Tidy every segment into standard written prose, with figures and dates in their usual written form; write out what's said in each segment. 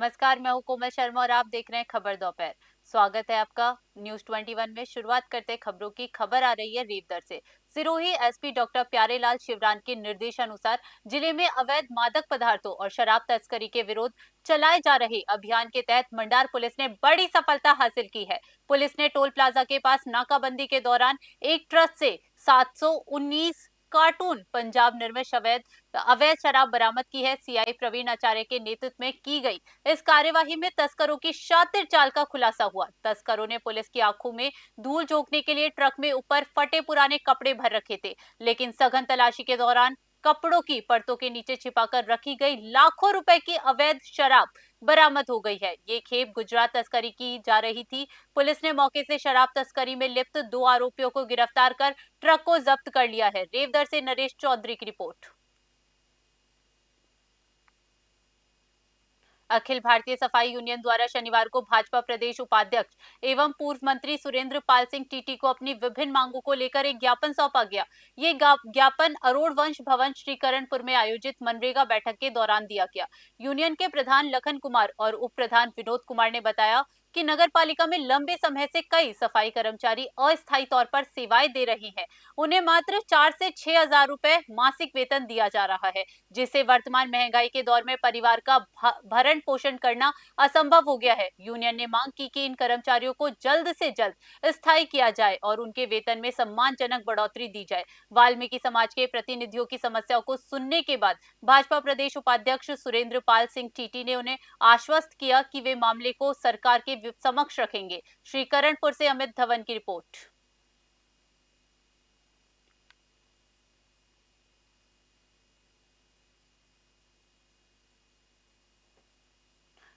नमस्कार, मैं हूँ कोमल शर्मा और आप देख रहे हैं खबर दोपहर। स्वागत है आपका न्यूज 21 में। शुरुआत करते हैं खबरों की। खबर आ रही है रेवदर से। सिरोही एसपी डॉक्टर प्यारेलाल शिवरान के निर्देशानुसार जिले में अवैध मादक पदार्थों और शराब तस्करी के विरोध चलाए जा रहे अभियान के तहत मंडार पुलिस ने बड़ी सफलता हासिल की है। पुलिस ने टोल प्लाजा के पास नाकाबंदी के दौरान एक ट्रक से 719 कार्टून पंजाब निर्मित अवैध अवैध शराब बरामद की है। सीआई प्रवीण आचार्य के नेतृत्व में की गई इस कार्यवाही में तस्करों की शातिर चाल का खुलासा हुआ। तस्करों ने पुलिस की आंखों में धूल झोंकने के लिए ट्रक में ऊपर फटे पुराने कपड़े भर रखे थे, लेकिन सघन तलाशी के दौरान कपड़ों की परतों के नीचे छिपाकर रखी गई लाखों रुपए की अवैध शराब बरामद हो गई है। ये खेप गुजरात तस्करी की जा रही थी। पुलिस ने मौके से शराब तस्करी में लिप्त 2 आरोपियों को गिरफ्तार कर ट्रक को जब्त कर लिया है। रेवदर से नरेश चौधरी की रिपोर्ट। अखिल भारतीय सफाई यूनियन द्वारा शनिवार को भाजपा प्रदेश उपाध्यक्ष एवं पूर्व मंत्री सुरेंद्र पाल सिंह टीटी को अपनी विभिन्न मांगों को लेकर एक ज्ञापन सौंपा गया। ये ज्ञापन अरोड़ वंश भवन श्रीकरणपुर में आयोजित मनरेगा बैठक के दौरान दिया गया। यूनियन के प्रधान लखन कुमार और उप प्रधान विनोद कुमार ने बताया कि नगर पालिका में लंबे समय से कई सफाई कर्मचारी अस्थायी तौर पर सेवाएं दे रही हैं। उन्हें मात्र 4 से 6 हजार रुपए मासिक वेतन दिया जा रहा है, जिससे वर्तमान महंगाई के दौर में परिवार का भरण पोषण करना असंभव हो गया है। यूनियन ने मांग की कि इन कर्मचारियों को जल्द से जल्द स्थायी किया जाए और उनके वेतन में सम्मानजनक बढ़ोतरी दी जाए। वाल्मीकि समाज के प्रतिनिधियों की समस्याओं को सुनने के बाद भाजपा प्रदेश उपाध्यक्ष सुरेंद्र पाल सिंह टीटी ने उन्हें आश्वस्त किया कि वे मामले को सरकार के समक्ष रखेंगे। श्रीकरणपुर से अमित धवन की रिपोर्ट।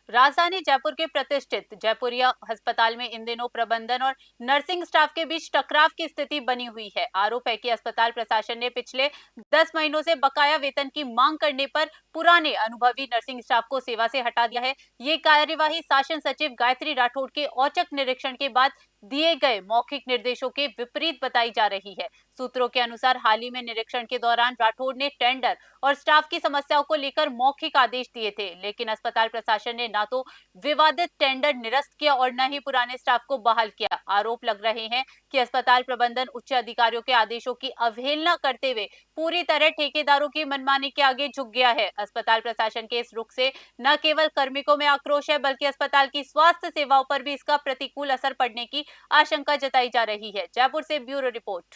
राजधानी जयपुर के प्रतिष्ठित जयपुरिया अस्पताल में इन दिनों प्रबंधन और नर्सिंग स्टाफ के बीच टकराव की स्थिति बनी हुई है। आरोप है कि अस्पताल प्रशासन ने पिछले 10 महीनों से बकाया वेतन की मांग करने पर पुराने अनुभवी नर्सिंग स्टाफ को सेवा से हटा दिया है। ये कार्यवाही शासन सचिव गायत्री राठौड़ के औचक निरीक्षण के बाद दिए गए मौखिक निर्देशों के विपरीत बताई जा रही है। सूत्रों के अनुसार हाल ही में निरीक्षण के दौरान राठौड़ ने टेंडर और स्टाफ की समस्याओं को लेकर मौखिक आदेश दिए थे, लेकिन अस्पताल प्रशासन ने ना तो विवादित टेंडर निरस्त किया और न ही पुराने स्टाफ को बहाल किया। आरोप लग रहे हैं कि अस्पताल प्रबंधन उच्च अधिकारियों के आदेशों की अवहेलना करते हुए पूरी तरह ठेकेदारों की मनमानी के आगे झुक गया है। अस्पताल प्रशासन के इस रुख से न केवल कार्मिकों में आक्रोश है, बल्कि अस्पताल की स्वास्थ्य सेवाओं पर भी इसका प्रतिकूल असर पड़ने की आशंका जताई जा रही है। जयपुर से ब्यूरो रिपोर्ट।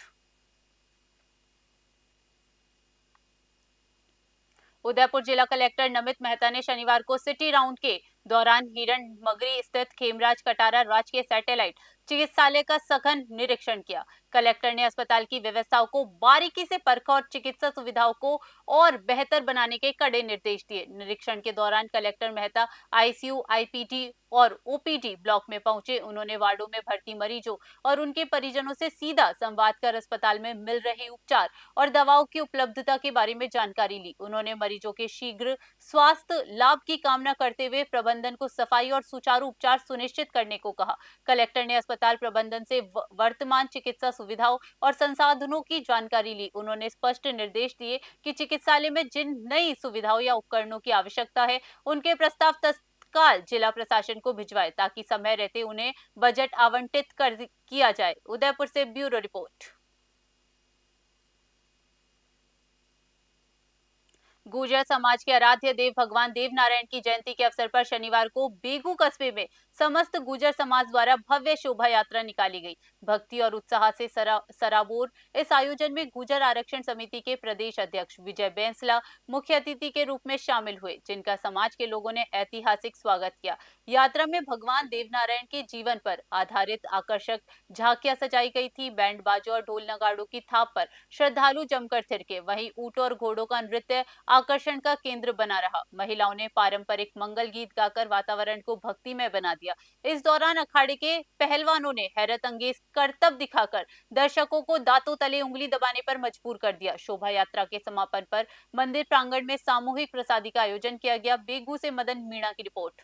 उदयपुर जिला कलेक्टर नमित मेहता ने शनिवार को सिटी राउंड के दौरान हिरण मगरी स्थित खेमराज कटारा राजकीय सैटेलाइट चिकित्सालय का सघन निरीक्षण किया। कलेक्टर ने अस्पताल की व्यवस्थाओं को बारीकी से परखा और चिकित्सा सुविधाओं को और बेहतर बनाने के कड़े निर्देश दिए। निरीक्षण के दौरान कलेक्टर मेहता आईसीयू, आईपीडी और ओपीडी ब्लॉक में पहुंचे। उन्होंने वार्डों में भर्ती मरीजों और उनके परिजनों से सीधा संवाद कर अस्पताल में मिल रहे उपचार और दवाओं की उपलब्धता के बारे में जानकारी ली। उन्होंने मरीजों के शीघ्र स्वास्थ्य लाभ की कामना करते हुए प्रबंधन को सफाई और सुचारू उपचार सुनिश्चित करने को कहा। कलेक्टर ने अस्पताल प्रबंधन से वर्तमान चिकित्सा सुविधाओं और संसाधनों की जानकारी ली। उन्होंने स्पष्ट निर्देश दिए कि चिकित्सालय में जिन नई सुविधाओं या उपकरणों की आवश्यकता है, उनके प्रस्ताव तत्काल जिला प्रशासन को भिजवाए, ताकि समय रहते उन्हें बजट आवंटित कर किया जाए। उदयपुर से ब्यूरो रिपोर्ट। गुर्जर समाज के आराध्य देव भगवान देव नारायण की जयंती के अवसर पर शनिवार को बेगू कस्बे में समस्त गुर्जर समाज द्वारा भव्य शोभा यात्रा निकाली गई। भक्ति और उत्साह से सराबोर इस आयोजन में गुर्जर आरक्षण समिति के प्रदेश अध्यक्ष विजय बैंसला मुख्य अतिथि के रूप में शामिल हुए, जिनका समाज के लोगों ने ऐतिहासिक स्वागत किया। यात्रा में भगवान देव नारायण के जीवन पर आधारित आकर्षक झांकियां सजाई गई थी। बैंड बाजों और ढोल नगाड़ों की थाप पर श्रद्धालु जमकर थिरके। वहीं ऊंट और घोड़ों का नृत्य आकर्षण का केंद्र बना रहा। महिलाओं ने पारंपरिक मंगल गीत गाकर वातावरण को भक्तिमय बना दिया। इस दौरान अखाड़े के पहलवानों ने हैरत अंगेज करतब दिखाकर दर्शकों को दांतों तले उंगली दबाने पर मजबूर कर दिया। शोभा यात्रा के समापन पर मंदिर प्रांगण में सामूहिक प्रसादी का आयोजन किया गया। बेगू से मदन मीणा की रिपोर्ट।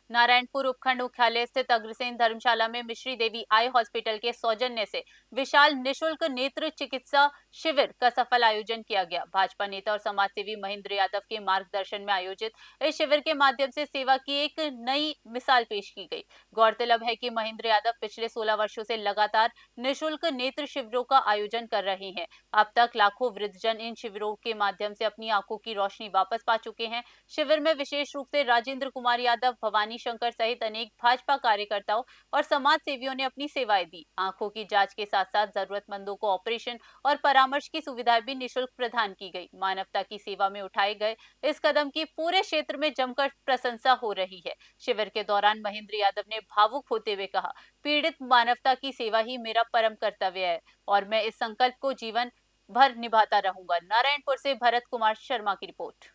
नारायणपुर उपखंड मुख्यालय स्थित अग्रसेन धर्मशाला में मिश्री देवी आई हॉस्पिटल के सौजन्य से विशाल निशुल्क नेत्र चिकित्सा शिविर का सफल आयोजन किया गया। भाजपा नेता और समाजसेवी महेंद्र यादव के मार्गदर्शन में आयोजित इस शिविर के माध्यम से सेवा की एक नई मिसाल पेश की गई। गौरतलब है कि महेंद्र यादव पिछले 16 वर्षों से लगातार निशुल्क नेत्र शिविरों का आयोजन कर रहे हैं। अब तक लाखों वृद्धजन इन शिविरों के माध्यम से अपनी आंखों की रोशनी वापस पा चुके हैं। शिविर में विशेष रूप से राजेंद्र कुमार यादव, भवानी शंकर सहित अनेक भाजपा कार्यकर्ताओं और समाज सेवियों ने अपनी सेवाएं दी। आंखों की जांच के साथ साथ जरूरतमंदों को ऑपरेशन और परामर्श की सुविधाएं भी निशुल्क प्रदान की गई। मानवता की सेवा में उठाए गए इस कदम की पूरे क्षेत्र में जमकर प्रशंसा हो रही है। शिविर के दौरान महेंद्र यादव ने भावुक होते हुए कहा, पीड़ित मानवता की सेवा ही मेरा परम कर्तव्य है और मैं इस संकल्प को जीवन भर निभाता रहूंगा। नारायणपुर से भरत कुमार शर्मा की रिपोर्ट।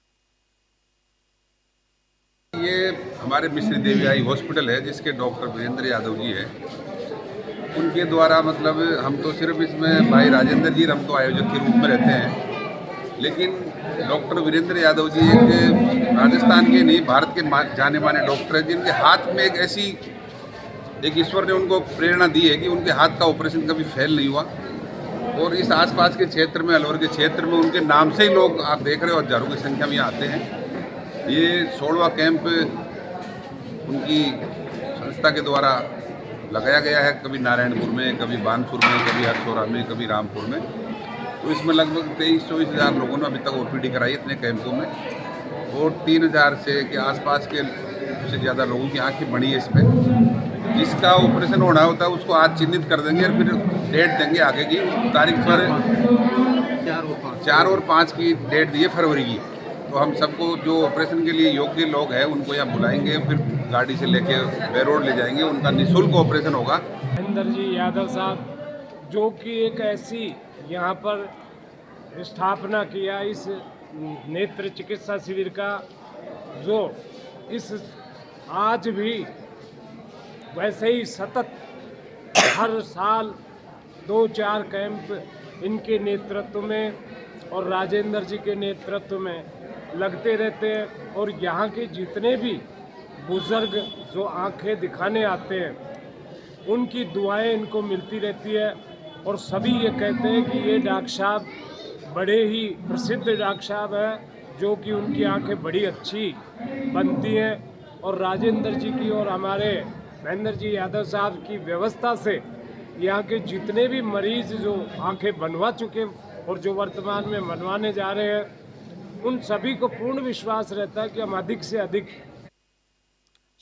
ये हमारे मिश्री देवी आई हॉस्पिटल है जिसके डॉक्टर वीरेंद्र यादव जी हैं। उनके द्वारा मतलब हम तो सिर्फ इसमें भाई राजेंद्र जी हम तो आयोजक के रूप में रहते हैं, लेकिन डॉक्टर वीरेंद्र यादव जी एक राजस्थान के नहीं भारत के जाने माने डॉक्टर हैं जिनके हाथ में एक ईश्वर ने उनको प्रेरणा दी है कि उनके हाथ का ऑपरेशन कभी फेल नहीं हुआ। और इस आसपास के क्षेत्र में, अलवर के क्षेत्र में उनके नाम से ही लोग आप देख रहे हो हजारों की संख्या में आते हैं। ये 16वां कैंप उनकी संस्था के द्वारा लगाया गया है, कभी नारायणपुर में, कभी बानपुर में, कभी हरसोरा में, कभी रामपुर में। तो इसमें लगभग 23-24 हज़ार लोगों ने अभी तक ओपीडी कराई इतने कैंपों में, और 3,000 से के आसपास के से ज़्यादा लोगों की आँखें बनी है इसमें। जिसका ऑपरेशन होना होता है उसको आज चिन्हित कर देंगे और फिर डेट देंगे आगे की तारीख पर। 4 और 5 की डेट दी है फरवरी की। तो हम सबको जो ऑपरेशन के लिए योग्य लोग हैं उनको यहाँ बुलाएंगे, फिर गाड़ी से लेके वे रोड ले जाएंगे, उनका निःशुल्क ऑपरेशन होगा। महेंद्र जी यादव साहब जो कि एक ऐसी यहाँ पर स्थापना किया इस नेत्र चिकित्सा शिविर का, जो इस आज भी वैसे ही सतत हर साल 2-4 कैंप इनके नेतृत्व में और राजेंद्र जी के नेतृत्व में लगते रहते हैं। और यहाँ के जितने भी बुजुर्ग जो आंखें दिखाने आते हैं उनकी दुआएं इनको मिलती रहती है। और सभी ये कहते हैं कि ये डॉक्टर साहब बड़े ही प्रसिद्ध डॉक्टर साहब हैं, जो कि उनकी आंखें बड़ी अच्छी बनती हैं। और राजेंद्र जी की और हमारे महेंद्र जी यादव साहब की व्यवस्था से यहाँ के जितने भी मरीज जो आंखें बनवा चुके और जो वर्तमान में बनवाने जा रहे हैं, उन सभी को पूर्ण विश्वास रहता है कि हम अधिक से अधिक।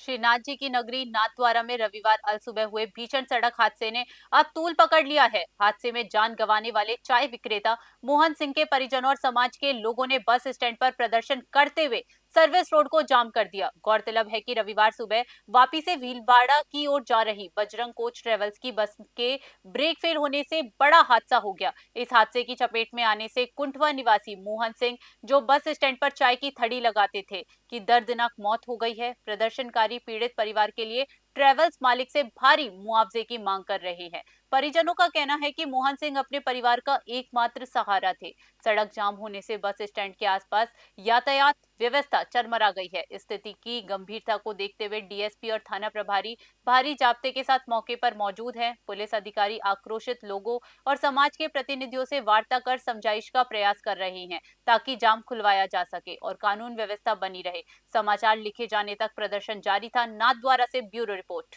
श्रीनाथ जी की नगरी नाथद्वारा में रविवार अलसुबह हुए भीषण सड़क हादसे ने अब तूल पकड़ लिया है। हादसे में जान गंवाने वाले चाय विक्रेता मोहन सिंह के परिजनों और समाज के लोगों ने बस स्टैंड पर प्रदर्शन करते हुए सर्विस रोड को जाम कर दिया। गौरतलब है कि रविवार सुबह वापी से भीलवाड़ा की ओर जा रही बजरंग कोच ट्रेवल्स की बस के ब्रेक फेल होने से बड़ा हादसा हो गया। इस हादसे की चपेट में आने से कुंठवा निवासी मोहन सिंह, जो बस स्टैंड पर चाय की थड़ी लगाते थे, की दर्दनाक मौत हो गई है। प्रदर्शनकारी पीड़ित परिवार के लिए ट्रेवल्स मालिक से भारी मुआवजे की मांग कर रहे हैं। परिजनों का कहना है कि मोहन सिंह अपने परिवार का एकमात्र सहारा थे। सड़क जाम होने से बस स्टैंड के आसपास यातायात व्यवस्था चरमरा गई है। स्थिति की गंभीरता को देखते हुए डीएसपी और थाना प्रभारी भारी जाब्ते के साथ मौके पर मौजूद हैं। पुलिस अधिकारी आक्रोशित लोगों और समाज के प्रतिनिधियों से वार्ता कर समझाइश का प्रयास कर रहे हैं, ताकि जाम खुलवाया जा सके और कानून व्यवस्था बनी रहे। समाचार लिखे जाने तक प्रदर्शन जारी था। नाथद्वारा से ब्यूरो रिपोर्ट।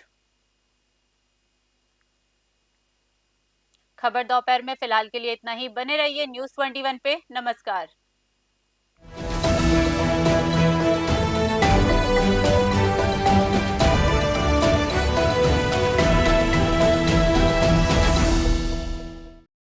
खबर दोपहर में फिलहाल के लिए इतना ही। बने रहिए न्यूज़ 21 पे। नमस्कार।